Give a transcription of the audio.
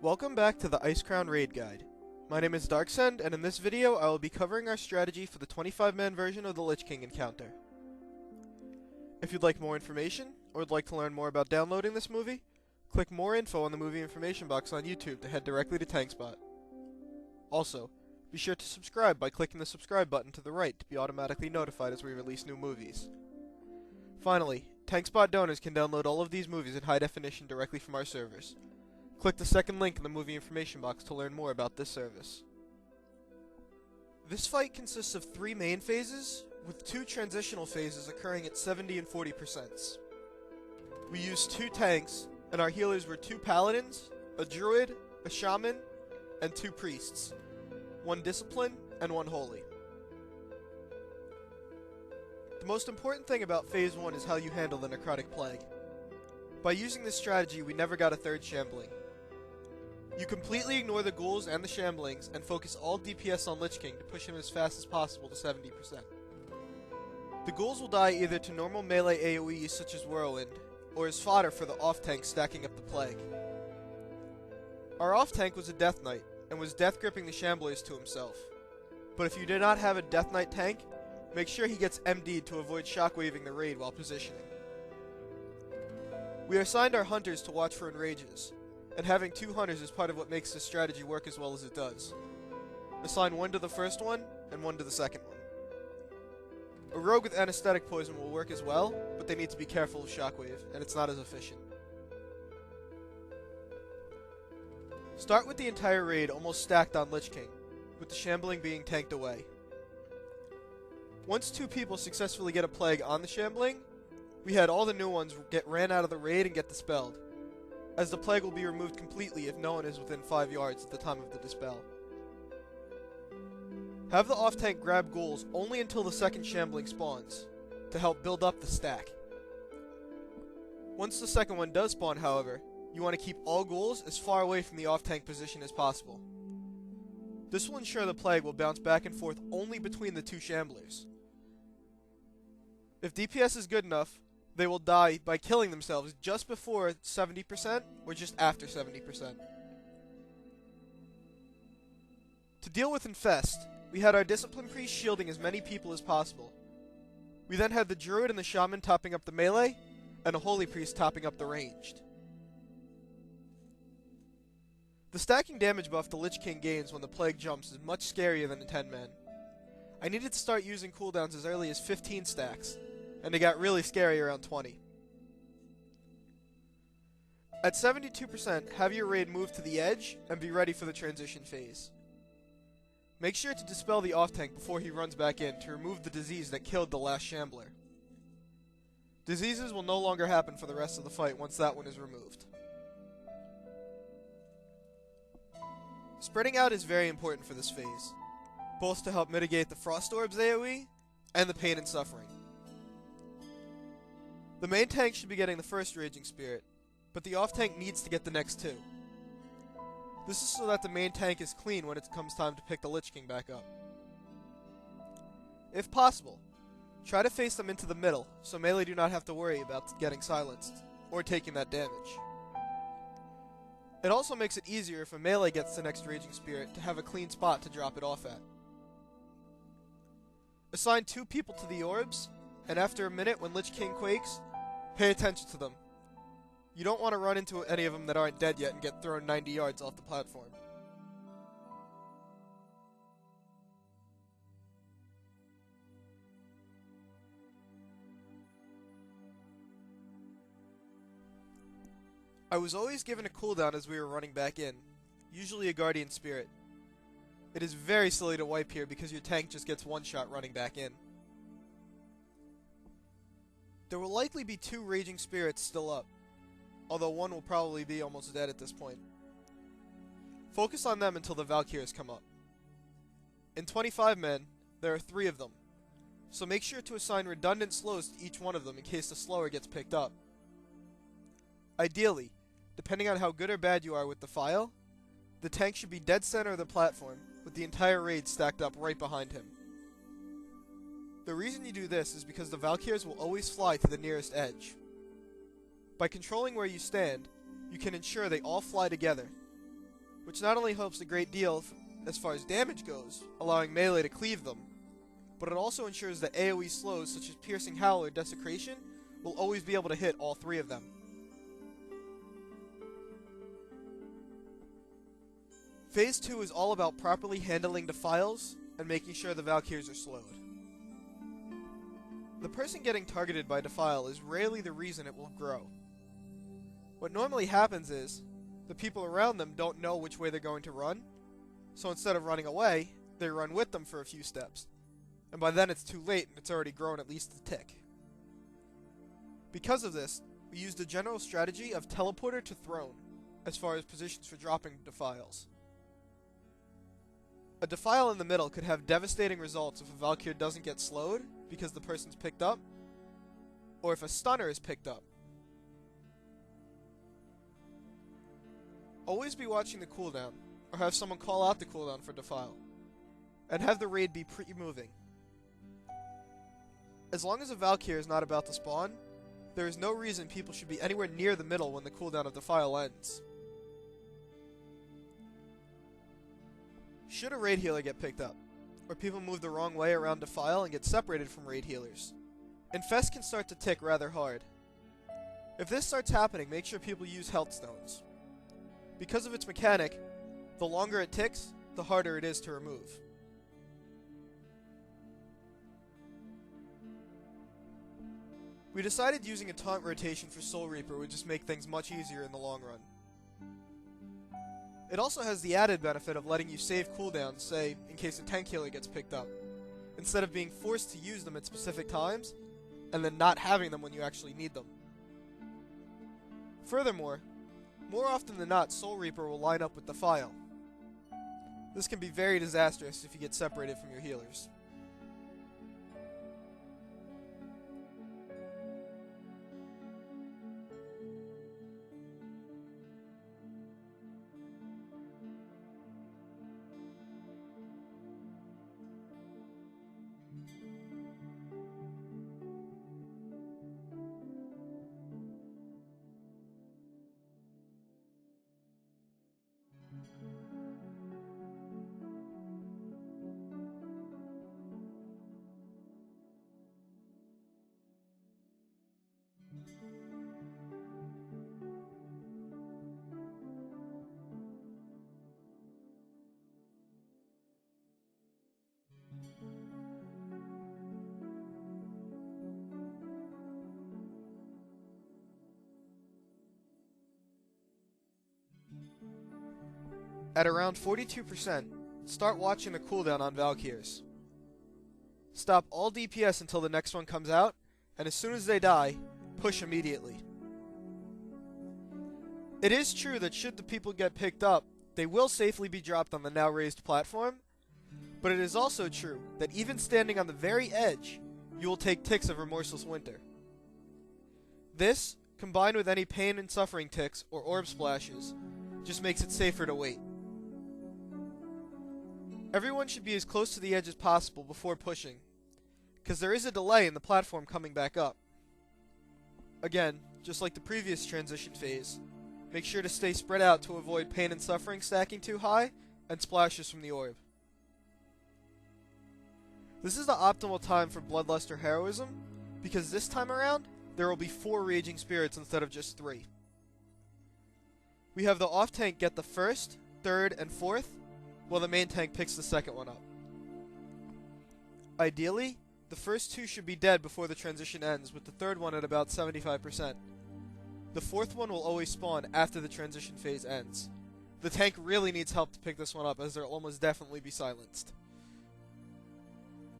Welcome back to the Icecrown Raid Guide. My name is Darksend, and in this video I will be covering our strategy for the 25-man version of the Lich King encounter. If you'd like more information, or would like to learn more about downloading this movie, click more info on the movie information box on YouTube to head directly to TankSpot. Also, be sure to subscribe by clicking the subscribe button to the right to be automatically notified as we release new movies. Finally, TankSpot donors can download all of these movies in high definition directly from our servers. Click the second link in the movie information box to learn more about this service. This fight consists of 3 main phases, with 2 transitional phases occurring at 70 and 40%. We used 2 tanks, and our healers were 2 paladins, a druid, a shaman, and 2 priests, 1 discipline and 1 holy. The most important thing about phase 1 is how you handle the necrotic plague. By using this strategy, we never got a 3rd shambling. You completely ignore the ghouls and the shamblings and focus all DPS on Lich King to push him as fast as possible to 70%. The ghouls will die either to normal melee AoEs such as Whirlwind, or as fodder for the off-tank stacking up the plague. Our off-tank was a Death Knight, and was death gripping the shamblers to himself. But if you do not have a Death Knight tank, make sure he gets MD'd to avoid shockwaving the raid while positioning. We assigned our hunters to watch for enrages, and having 2 hunters is part of what makes this strategy work as well as it does. Assign 1 to the first one, and 1 to the second one. A rogue with anesthetic poison will work as well, but they need to be careful of shockwave, and it's not as efficient. Start with the entire raid almost stacked on Lich King, with the shambling being tanked away. Once 2 people successfully get a plague on the shambling, we had all the new ones get ran out of the raid and get dispelled, as the plague will be removed completely if no one is within 5 yards at the time of the dispel. Have the off-tank grab ghouls only until the second shambling spawns, to help build up the stack. Once the second one does spawn, however, you want to keep all ghouls as far away from the off-tank position as possible. This will ensure the plague will bounce back and forth only between the 2 shamblers. If DPS is good enough, they will die by killing themselves just before 70% or just after 70%. To deal with Infest, we had our Discipline Priest shielding as many people as possible. We then had the Druid and the Shaman topping up the melee, and a Holy Priest topping up the ranged. The stacking damage buff the Lich King gains when the Plague jumps is much scarier than a 10-man. I needed to start using cooldowns as early as 15 stacks, and it got really scary around 20. At 72%, have your raid move to the edge and be ready for the transition phase. Make sure to dispel the off-tank before he runs back in to remove the disease that killed the last shambler. Diseases will no longer happen for the rest of the fight once that one is removed. Spreading out is very important for this phase, both to help mitigate the Frost Orb's AoE and the pain and suffering. The main tank should be getting the first Raging Spirit, but the off-tank needs to get the next 2. This is so that the main tank is clean when it comes time to pick the Lich King back up. If possible, try to face them into the middle, so melee do not have to worry about getting silenced, or taking that damage. It also makes it easier if a melee gets the next Raging Spirit to have a clean spot to drop it off at. Assign 2 people to the orbs, and after a minute when Lich King quakes, pay attention to them. You don't want to run into any of them that aren't dead yet and get thrown 90 yards off the platform. I was always given a cooldown as we were running back in, usually a Guardian Spirit. It is very silly to wipe here because your tank just gets 1 shot running back in. There will likely be 2 Raging Spirits still up, although 1 will probably be almost dead at this point. Focus on them until the Valkyries come up. In 25 men, there are 3 of them, so make sure to assign redundant slows to each one of them in case the slower gets picked up. Ideally, depending on how good or bad you are with the file, the tank should be dead center of the platform, with the entire raid stacked up right behind him. The reason you do this is because the Valkyries will always fly to the nearest edge. By controlling where you stand, you can ensure they all fly together. which not only helps a great deal as far as damage goes, allowing melee to cleave them, but it also ensures that AoE slows such as Piercing Howl or Desecration will always be able to hit all three of them. Phase 2 is all about properly handling Defiles and making sure the Valkyries are slowed. The person getting targeted by Defile is rarely the reason it will grow. What normally happens is, the people around them don't know which way they're going to run, so instead of running away, they run with them for a few steps. And by then it's too late and it's already grown at least a tick. Because of this, we used the general strategy of Teleporter to Throne, as far as positions for dropping Defiles. A Defile in the middle could have devastating results if a Valkyrie doesn't get slowed because the person's picked up, or if a stunner is picked up. Always be watching the cooldown, or have someone call out the cooldown for Defile, and have the raid be pre-moving. As long as a Valkyrie is not about to spawn, there is no reason people should be anywhere near the middle when the cooldown of Defile ends. Should a raid healer get picked up, or people move the wrong way around Defile and get separated from raid healers, Infest can start to tick rather hard. If this starts happening, make sure people use health stones. Because of its mechanic, the longer it ticks, the harder it is to remove. We decided using a taunt rotation for Soul Reaper would just make things much easier in the long run. It also has the added benefit of letting you save cooldowns, say, in case a tank healer gets picked up, instead of being forced to use them at specific times, and then not having them when you actually need them. Furthermore, more often than not, Soul Reaper will line up with Defile. This can be very disastrous if you get separated from your healers. At around 42%, start watching the cooldown on Valkyries. Stop all DPS until the next one comes out, and as soon as they die, push immediately. It is true that should the people get picked up, they will safely be dropped on the now raised platform, but it is also true that even standing on the very edge, you will take ticks of Remorseless Winter. This, combined with any pain and suffering ticks or orb splashes, just makes it safer to wait. Everyone should be as close to the edge as possible before pushing, because there is a delay in the platform coming back up. Again, just like the previous transition phase, make sure to stay spread out to avoid pain and suffering stacking too high and splashes from the orb. This is the optimal time for Bloodlust or Heroism, because this time around, there will be 4 Raging Spirits instead of just 3. We have the off-tank get the first, third, and fourth, while the main tank picks the second one up. Ideally, the first 2 should be dead before the transition ends, with the third one at about 75%. The fourth one will always spawn after the transition phase ends. The tank really needs help to pick this one up, as they'll almost definitely be silenced.